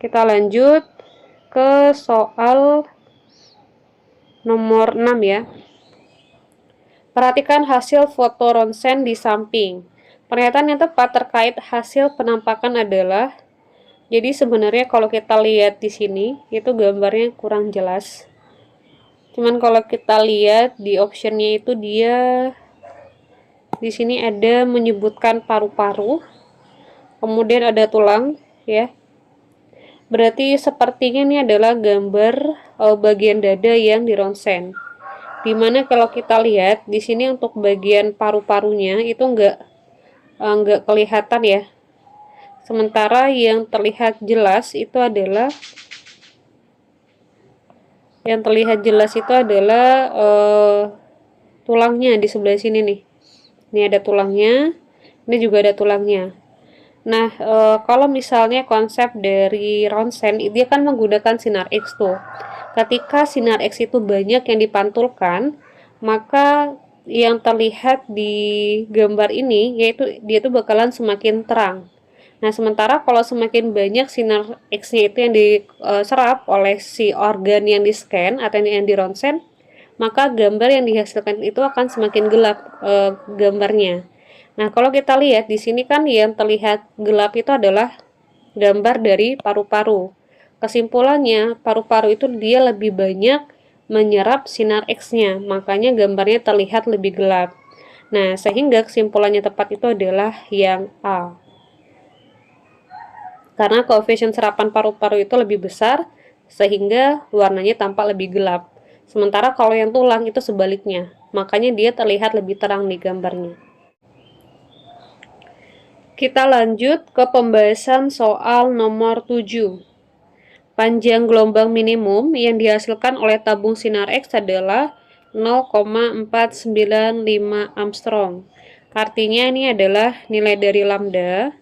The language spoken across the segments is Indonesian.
Kita lanjut ke soal nomor 6 ya. Perhatikan hasil foto ronsen di samping. Pernyataan yang tepat terkait hasil penampakan adalah, jadi sebenarnya kalau kita lihat di sini itu gambarnya kurang jelas. Cuman kalau kita lihat di optionnya itu dia di sini ada menyebutkan paru-paru, kemudian ada tulang ya. Berarti sepertinya ini adalah gambar bagian dada yang dironsen. Dimana kalau kita lihat di sini untuk bagian paru-parunya itu enggak kelihatan ya. Sementara yang terlihat jelas itu adalah tulangnya di sebelah sini nih. Ini ada tulangnya, ini juga ada tulangnya. Nah, kalau misalnya konsep dari ronsen, dia kan menggunakan sinar X tuh. Ketika sinar X itu banyak yang dipantulkan, maka yang terlihat di gambar ini yaitu dia tuh bakalan semakin terang. Nah, sementara kalau semakin banyak sinar X-nya itu yang diserap oleh si organ yang di-scan atau yang di-ronsen, maka gambar yang dihasilkan itu akan semakin gelap gambarnya. Nah, kalau kita lihat di sini kan yang terlihat gelap itu adalah gambar dari paru-paru. Kesimpulannya, paru-paru itu dia lebih banyak menyerap sinar X-nya, makanya gambarnya terlihat lebih gelap. Nah, sehingga kesimpulannya tepat itu adalah yang A. Karena koefisien serapan paru-paru itu lebih besar, sehingga warnanya tampak lebih gelap. Sementara kalau yang tulang itu sebaliknya, makanya dia terlihat lebih terang di gambarnya. Kita lanjut ke pembahasan soal nomor 7. Panjang gelombang minimum yang dihasilkan oleh tabung sinar X adalah 0,495 Armstrong. Artinya ini adalah nilai dari lambda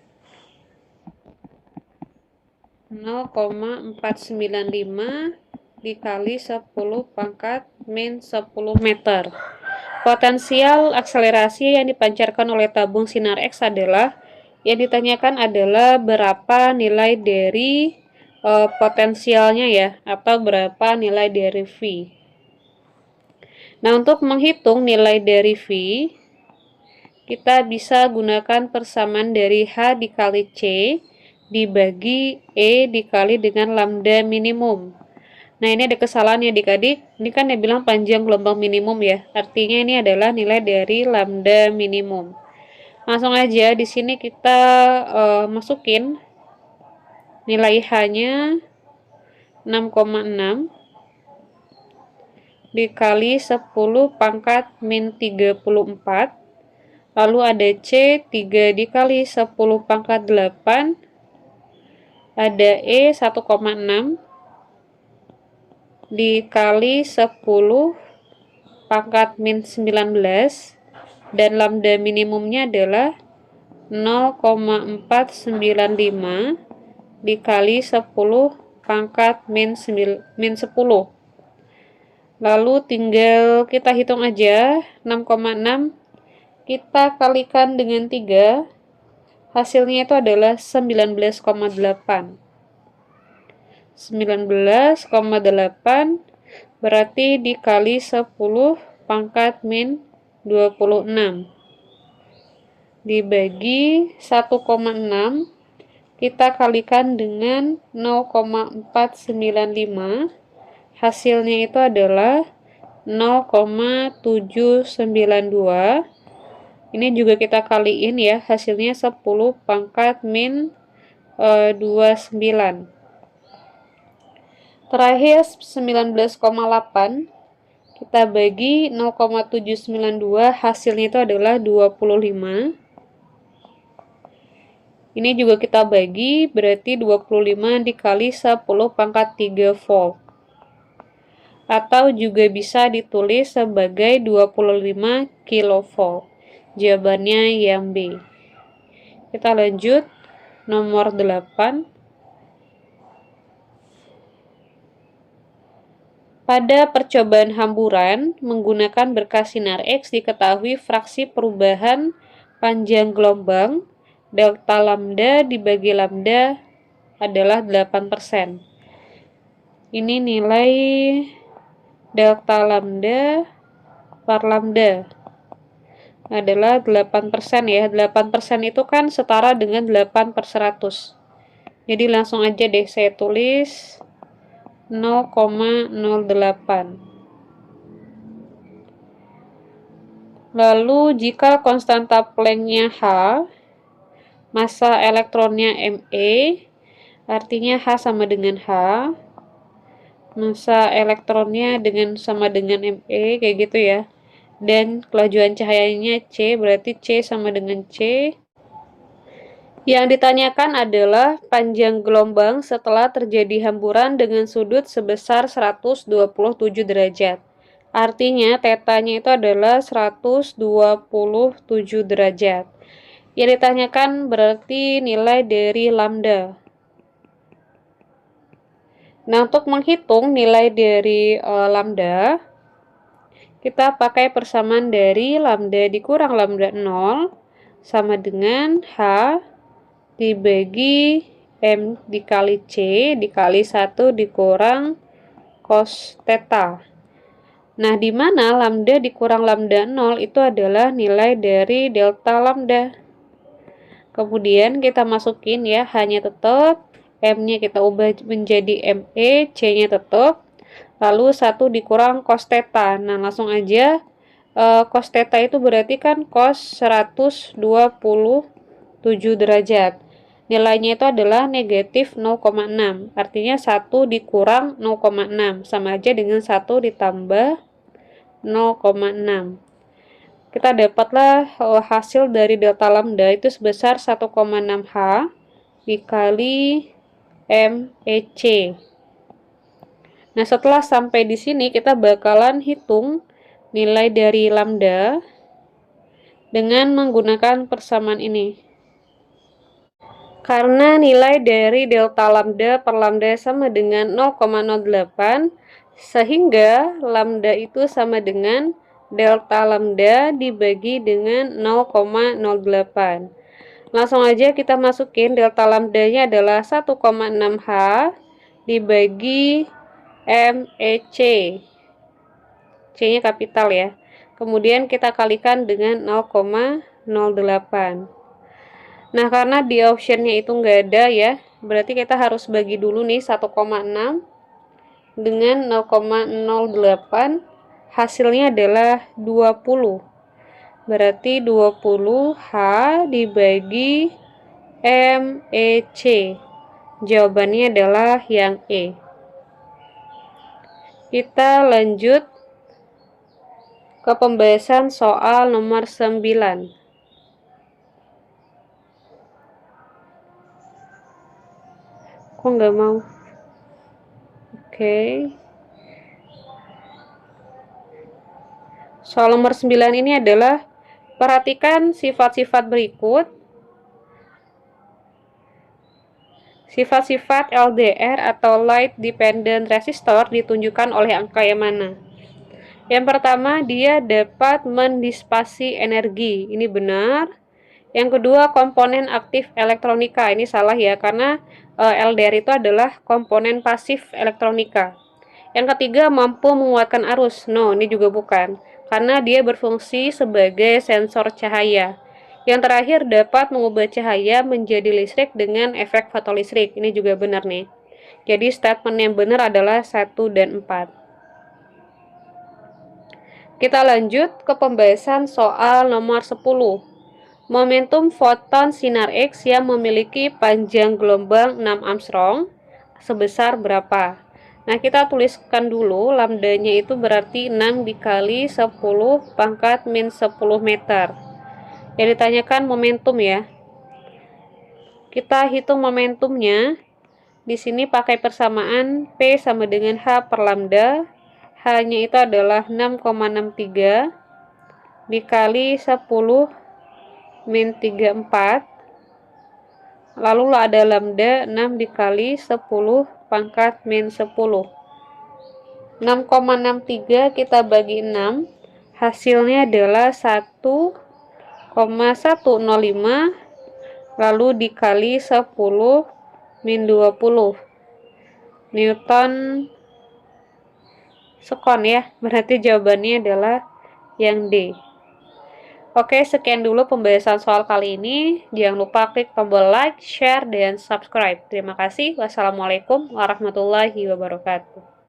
0,495 dikali 10 pangkat min 10 meter. Potensial akselerasi yang dipancarkan oleh tabung sinar X adalah, yang ditanyakan adalah berapa nilai dari potensialnya ya, atau berapa nilai dari V. Nah, untuk menghitung nilai dari V, kita bisa gunakan persamaan dari H dikali C dibagi E dikali dengan lambda minimum. Nah, ini ada kesalahan ya adik-adik. Ini kan dia bilang panjang gelombang minimum ya. Artinya ini adalah nilai dari lambda minimum. Langsung aja di sini kita masukin nilai H-nya 6,6 dikali 10 pangkat min 34. Lalu ada C 3 dikali 10 pangkat 8. Ada E 1,6 dikali 10 pangkat min 19. Dan lambda minimumnya adalah 0,495 dikali 10 pangkat min 10. Lalu tinggal kita hitung aja, 6,6 kita kalikan dengan 3, hasilnya itu adalah 19,8. 19,8 berarti dikali 10 pangkat min 26 dibagi 1,6 kita kalikan dengan 0,495, hasilnya itu adalah 0,792. Ini juga kita kaliin ya, hasilnya 10 pangkat min 29. Terakhir 19,8 kita bagi 0,792, hasilnya itu adalah 25. Ini juga kita bagi, berarti 25 dikali 10 pangkat 3 volt. Atau juga bisa ditulis sebagai 25 kilovolt. Jawabannya yang B. Kita lanjut, nomor 8. Pada percobaan hamburan menggunakan berkas sinar X diketahui fraksi perubahan panjang gelombang delta lambda dibagi lambda adalah 8%. Ini nilai delta lambda per lambda adalah 8% ya. 8% itu kan setara dengan 8/100. Jadi langsung aja deh saya tulis 0,08. Lalu jika konstanta Planck-nya H, massa elektronnya Me, artinya H sama dengan H, massa elektronnya sama dengan Me, kayak gitu ya. Dan kelajuan cahayanya C, berarti C sama dengan C. Yang ditanyakan adalah panjang gelombang setelah terjadi hamburan dengan sudut sebesar 127 derajat. Artinya tetanya itu adalah 127 derajat. Yang ditanyakan berarti nilai dari lambda. Nah, untuk menghitung nilai dari lambda, kita pakai persamaan dari lambda dikurang lambda 0 sama dengan H dibagi M dikali C dikali 1 dikurang cos theta. Nah, di mana lambda dikurang lambda 0 itu adalah nilai dari delta lambda. Kemudian kita masukin ya, hanya tetap M-nya kita ubah menjadi ME, C-nya tetap, lalu 1 dikurang cos theta. Nah, langsung aja cos theta itu berarti kan cos 127 derajat. Nilainya itu adalah negatif 0,6. Artinya 1 dikurang 0,6 sama aja dengan 1 ditambah 0,6. Kita dapatlah hasil dari delta lambda itu sebesar 1,6 H dikali MEC. Nah, setelah sampai di sini kita bakalan hitung nilai dari lambda dengan menggunakan persamaan ini. Karena nilai dari delta lambda per lambda sama dengan 0,08, sehingga lambda itu sama dengan delta lambda dibagi dengan 0,08. Langsung aja kita masukin delta lambdanya adalah 1,6 H dibagi MEC. C-nya kapital ya. Kemudian kita kalikan dengan 0,08. Nah, karena di optionnya itu nggak ada ya, berarti kita harus bagi dulu nih 1,6 dengan 0,08, hasilnya adalah 20. Berarti 20 H dibagi MEC. Jawabannya adalah yang E. Kita lanjut ke pembahasan soal nomor 9. Kok nggak mau? Oke. Soal nomor 9 ini adalah perhatikan sifat-sifat berikut. Sifat-sifat LDR atau Light Dependent Resistor ditunjukkan oleh angka yang mana? Yang pertama, dia dapat mendisipasi energi. Ini benar. Yang kedua, komponen aktif elektronika. Ini salah ya, karena LDR itu adalah komponen pasif elektronika. Yang ketiga, mampu menguatkan arus. No, ini juga bukan, karena dia berfungsi sebagai sensor cahaya. Yang terakhir, dapat mengubah cahaya menjadi listrik dengan efek fotolistrik. Ini juga benar nih. Jadi statement yang benar adalah 1 dan 4. Kita lanjut ke pembahasan soal nomor 10. Momentum foton sinar X yang memiliki panjang gelombang 6 Armstrong sebesar berapa? Nah, kita tuliskan dulu lambdanya itu berarti 6 dikali 10 pangkat min 10 meter. Yang ditanyakan momentum ya. Kita hitung momentumnya. Di sini pakai persamaan P sama dengan H per lambda. H-nya itu adalah 6,63 dikali 10 min 34, lalu ada lambda 6 dikali 10 pangkat min 10. 6,63 kita bagi 6, hasilnya adalah 1,105, lalu dikali 10 min 20 Newton sekon ya. Berarti jawabannya adalah yang D. Oke, sekian dulu pembahasan soal kali ini. Jangan lupa klik tombol like, share, dan subscribe. Terima kasih. Wassalamualaikum warahmatullahi wabarakatuh.